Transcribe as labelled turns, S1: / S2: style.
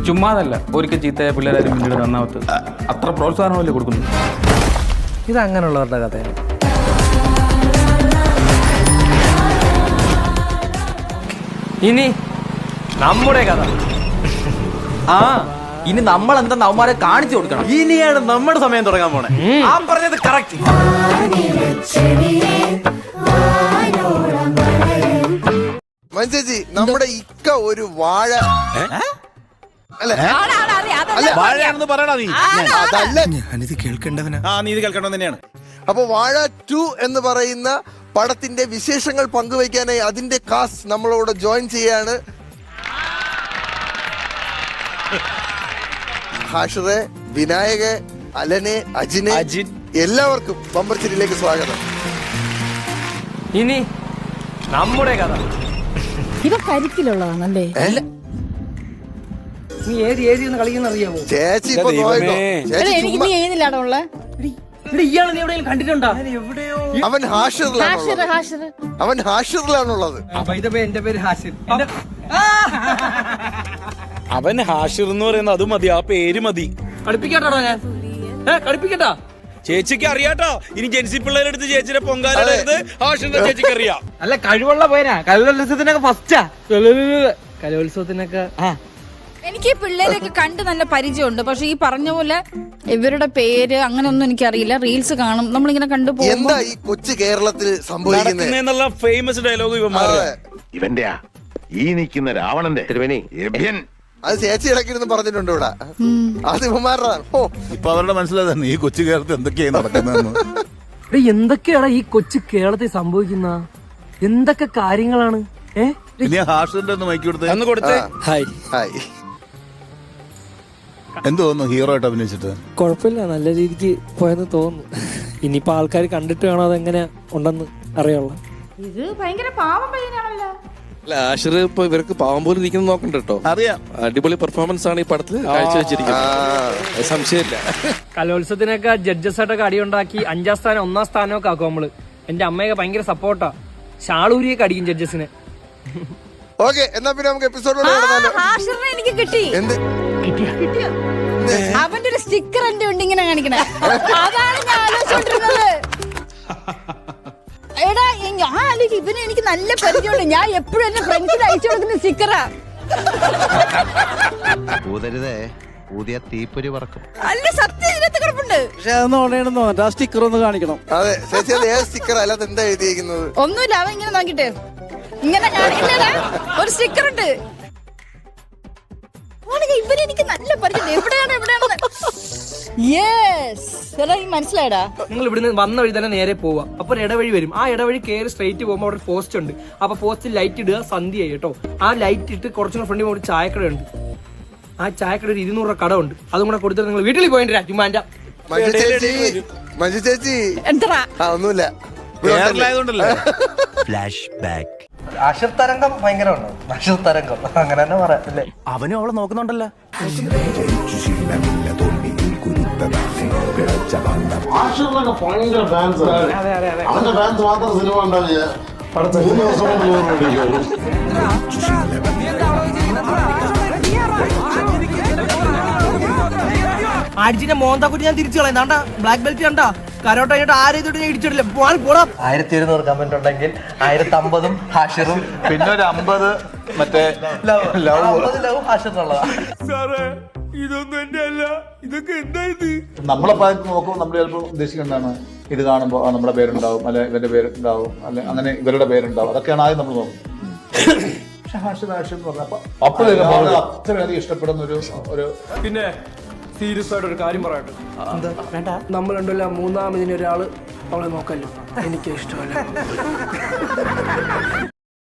S1: ചുമ്മാതല്ല ഒരിക്കൽ ചീത്തയായ പിള്ളേരാരും പിന്നീട് നന്നാവത്ത്. അത്ര പ്രോത്സാഹനമല്ലേ കൊടുക്കുന്നു.
S2: ഇത് അങ്ങനെയുള്ളവരുടെ കഥയാണ്. ഇനി നമ്മുടെ കഥ.
S3: ഇനി നമ്മൾ എന്താ അവന്മാരെ കാണിച്ചു കൊടുക്കണം.
S4: ഇനിയാണ് നമ്മുടെ സമയം തുടങ്ങാൻ പോണേ. ആ പറഞ്ഞത് കറക്റ്റ്.
S5: മഞ്ചേച്ചി, നമ്മുടെ ഇക്ക ഒരു വാഴ
S4: വാഴയാണെന്ന് പറയടാ നീ.
S5: അതല്ല,
S6: ഞാനിത് കേൾക്കേണ്ടവനാ.
S4: നീ ഇത് കേൾക്കണം തന്നെയാണ്.
S5: അപ്പൊ വാഴ 2 എന്ന് പറയുന്ന പടത്തിന്റെ വിശേഷങ്ങൾ പങ്കുവയ്ക്കാനായി അതിന്റെ കാസ്റ്റ് നമ്മളോട് ജോയിൻ ചെയ്യാണ്. ഹാഷിറെ, വിനായക, അലനെ, അജിനെ, എല്ലാവർക്കും ബമ്പർച്ചിരിയിലേക്ക് സ്വാഗതം.
S2: ഇനി നമ്മുടെ കഥ.
S7: ഇവ കരിക്കിലുള്ളതാണല്ലേ?
S2: നീ ഏത് ഏരിയ കളിക്കുന്ന അറിയാമോ?
S5: ചേച്ചി ഇപ്പൊ നോയിക്കോ. ചേച്ചി
S7: എനിക്ക് നീ ഏതിലാണോ ഉള്ള?
S2: ഇയാളെ നീ എവിടെയെങ്കിലും കണ്ടിട്ടുണ്ടോ?
S5: അവൻ ഹാഷിറിലാണുള്ളത്. അവൻ ഹാഷിറിലാണുള്ളത്.
S2: എന്റെ പേര് ഹാഷിർ.
S4: അവൻ ഹാഷിർ എന്ന് പറയുന്നത് അത് മതി, ആ പേര് മതി.
S2: കളിപ്പിക്കട്ടോ ഞാൻ? കളിപ്പിക്കട്ടാ?
S4: ചേച്ചിക്ക് അറിയാട്ടോ. ഇനി ജെൻസി പിള്ളേരെടുത്ത് ചേച്ചിയുടെ പൊങ്കാലെടുത്ത് ഹാഷിറിന്റെ ചേച്ചിക്ക് അറിയാം.
S2: അല്ല, കഴിവുള്ള പോയനാ. കലോത്സവത്തിനൊക്കെ ഫസ്റ്റാ. കലോത്സവത്തിനൊക്കെ
S7: എനിക്ക് ഈ പിള്ളേരൊക്കെ കണ്ട് നല്ല പരിചയമുണ്ട്. പക്ഷെ ഈ പറഞ്ഞ പോലെ ഇവരുടെ പേര് അങ്ങനെയൊന്നും എനിക്കറിയില്ല. റീൽസ് കാണും, നമ്മളിങ്ങനെ കണ്ടുപോകും.
S5: എന്താ ഈ കൊച്ചു കേരളത്തിൽ സംഭവിക്കുന്നത്?
S4: ഫേമസ് ഡയലോഗ്
S8: ഇവന്റെ ഈ നിൽക്കുന്ന രാവണന്റെ
S5: അത് ചേച്ചി ഇടയ്ക്കിരുന്ന് പറഞ്ഞിട്ടുണ്ട് ഇവിടെ. അത് ഇവന്മാരുടെ
S8: ഇപ്പൊ അവരുടെ മനസ്സിലാകുന്നു ഈ കൊച്ചു കേരളത്തിൽ എന്തൊക്കെയാണ് നടക്കുന്നതെന്ന്.
S2: എന്തൊക്കെയാണ് ഈ കൊച്ചു കേരളത്തിൽ സംഭവിക്കുന്ന? എന്തൊക്കെ കാര്യങ്ങളാണ്?
S8: ഹാഷിറിന്റെ ഒന്ന് മൈക്ക് കൊടുത്തേ.
S2: ഹായ്.
S5: ഹായ്.
S8: എന്ത് തോന്നുന്നു ഹീറോ ആയിട്ട് അഭിനയിച്ചിട്ട്?
S2: കുഴപ്പമില്ല, നല്ല രീതിക്ക് പോയെന്ന് തോന്നുന്നു. ഇനിയിപ്പോ ആൾക്കാർ കണ്ടിട്ട് വേണോ അതെങ്ങനെ ഉണ്ടെന്ന് അറിയാനുള്ള.
S7: ഇത് ഭയങ്കര പാവം പയ്യനാണല്ലോ.
S9: ആഷിർ ഇപ്പൊ ഇവർക്ക് പാവം പോലെ ഇരിക്കുന്നത് നോക്കണ്ട കേട്ടോ.
S8: അറിയാം,
S9: അടിപൊളി പെർഫോമൻസ് ആണ് ഈ പടത്തിൽ കാഴ്ചവെച്ചിരിക്കുന്നത്, സംശയമില്ല.
S2: കലോത്സവത്തിനൊക്കെ ജഡ്ജസ് ആയിട്ടൊക്കെ അടിയുണ്ടാക്കി 5ാം സ്ഥാനം 1ാം സ്ഥാനമൊക്കെ ആക്കും നമ്മള്. എന്റെ അമ്മയൊക്കെ ഭയങ്കര സപ്പോർട്ടാ. ഷാളൂരിയൊക്കെ അടിക്കും ജഡ്ജസിന്.
S5: ഓക്കെ, എന്നാ പിന്നെ നമുക്ക് എപ്പിസോഡിലൂടെ കടന്നാലോ?
S7: ഹാഷിറിനെ എനിക്ക് കിട്ടി.
S5: എന്ത്
S7: കിട്ടിയോ? അവന്റെ ഒരു സ്റ്റിക്കർ എന്റെ ഉണ്ട് ഇങ്ങനെ കാണിക്കണേ. അതാണ് ഞാൻ ആലോചിച്ചോണ്ടിരുന്നത്. എടാ, ഞാൻ ആലോചിക്കും ഇവന് എനിക്ക് നല്ല പരിചയമുണ്ട്. ഞാൻ എപ്പോഴും എന്റെ ഫ്രണ്ട്സിന് അയച്ചു കൊടുക്കുന്ന സ്റ്റിക്കറാ.
S8: പുതിയ തീപ്പൊരി പറക്കും.
S7: അല്ല, സത്യം ഇതിനകത്ത് കിടപ്പുണ്ട്.
S4: സ്റ്റിക്കർ ഒന്ന് കാണിക്കണം.
S5: അതെ ചേച്ചി, അത് ഏത് സ്റ്റിക്കർ അല്ലാതെ എന്താ എഴുതിയിരിക്കുന്നത്?
S7: ഒന്നുമില്ല, അവൻ ഇങ്ങനെ നോക്കിട്ട് ഇങ്ങനെ കാണിക്കണ ഒരു സ്റ്റിക്കർ ഉണ്ട്. ഇവരെനിക്ക് നല്ല പരിചയം. എവിടെയാണ് മനസ്സിലായടാ?
S2: നിങ്ങൾ ഇവിടുന്ന് വന്ന വഴി തന്നെ നേരെ പോവാ. അപ്പൊ ഒരു ഇടവഴി വരും. ആ ഇടവഴി കയറി സ്ട്രൈറ്റ് പോകുമ്പോൾ അവിടെ പോസ്റ്റ് ഉണ്ട്. അപ്പൊ പോസ്റ്റിൽ ലൈറ്റ് ഇടുക. സന്ധ്യ കേട്ടോ. ആ ലൈറ്റ് ഇട്ട് കുറച്ചുകൂടെ ഫ്രണ്ടിൽ ഒരു ചായക്കട ഉണ്ട്. ആ ചായക്കട ഒരു 200 രൂപ കട ഉണ്ട്. അതും കൂടെ കൊടുത്തിട്ട് നിങ്ങൾ വീട്ടിൽ പോയിട്ടാ ചുമ്മാൻ്റെ.
S5: മഞ്ജു ചേച്ചി
S7: എന്താ?
S5: ഒന്നുമില്ല.
S6: Flash back.
S2: അഷർ തരംഗം ഭയങ്കരമാണ്. അഷർ തരംഗം അങ്ങനെ തന്നെ പറയാം അല്ലേ?
S4: അവനും അവളെ നോക്കുന്നുണ്ടല്ലോ.
S8: അവന്റെ ഫാൻസ് മാത്രം സിനിമ ഉണ്ടാവില്ല. അടുത്ത 3 ദിവസം കൊണ്ട്
S2: അടിച്ചിന്റെ മോന്താക്കുട്ടി ഞാൻ തിരിച്ചു കളയും. കണ്ടാ ബ്ലാക്ക് ബെൽറ്റ് കണ്ടാ കരോട്ട കഴിഞ്ഞിട്ട് ആരും ഇതോട്ട് ഞാൻ ഇടിച്ചിട്ടില്ല.
S3: 1200 കമന്റ് ഉണ്ടെങ്കിൽ 1050 ഹാഷിറും
S8: പിന്നെ ഒരു 50 മറ്റേ
S3: ലവ് ഹാഷിറുള്ളതാ.
S4: ഇതൊന്നും എന്റെ അല്ല, ഇതൊക്കെ എന്താ ഇത്?
S8: നമ്മളപ്പോ നോക്കുമ്പോൾ നമ്മൾ ചിലപ്പോൾ ഉദ്ദേശിക്കേണ്ടതാണ് ഇത് കാണുമ്പോൾ നമ്മുടെ പേരുണ്ടാവും, അല്ലെ ഇവന്റെ പേരുണ്ടാവും, അല്ലെ അങ്ങനെ ഇവരുടെ പേരുണ്ടാവും. അതൊക്കെയാണ് ആദ്യം നമ്മൾ നോക്കും. പക്ഷെ ഹാഷിർ എന്ന് പറഞ്ഞപ്പോ അപ്പോഴേക്കും അത്രയധികം ഇഷ്ടപ്പെടുന്ന ഒരു
S2: പിന്നെ സീരിയസ് ആയിട്ട് ഒരു കാര്യം പറയട്ടെ. നമ്മൾ കണ്ടല്ല 3ാമതിന് ഒരാള് അവളെ നോക്കല്ലോ. എനിക്ക് ഇഷ്ടമല്ല.